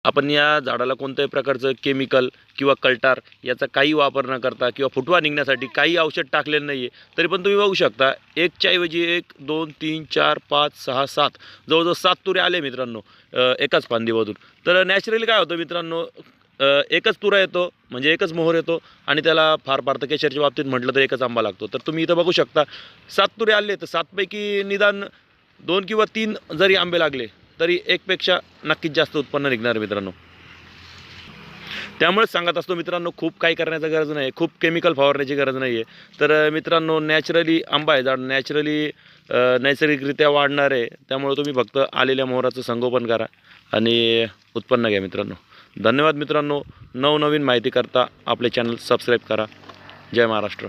आपण या झाडाला कोणत्याही प्रकारचं केमिकल किंवा कल्टार याचा काही वापर न करता किंवा फुटवा निघण्यासाठी काही औषध टाकलेलं नाही आहे, तरी पण तुम्ही बघू शकता एकच्या ऐवजी 1 2 3 4 5 6 7 जवळजवळ 7 तुरे आले मित्रांनो एकाच फांदीमधून. तर नॅचरली काय होतं मित्रांनो, एकच तुरा येतो म्हणजे एकच मोहर येतो आणि त्याला फार फार तर केशरच्या बाबतीत म्हटलं तर एकच आंबा लागतो. तर तुम्ही इथं बघू शकता 7 तुरे आले, तर 7 पैकी निदान 2 किंवा 3 जरी आंबे लागले तरी एकपेक्षा नक्कीच जास्त उत्पन्न निघणार मित्रांनो. त्यामुळेच सांगत असतो मित्रांनो, खूप काही करण्याची गरज नाही, खूप केमिकल फवारण्याची गरज नाही आहे. तर मित्रांनो नॅचरली आंबा आहे, झाड नॅचरली नैसर्गिकरित्या वाढणार आहे. त्यामुळे तुम्ही फक्त आलेल्या मोहराचं संगोपन करा आणि उत्पन्न घ्या मित्रांनो. धन्यवाद मित्रांनो. नवनवीन माहिती करता आपले चॅनल सबस्क्राईब करा. जय महाराष्ट्र.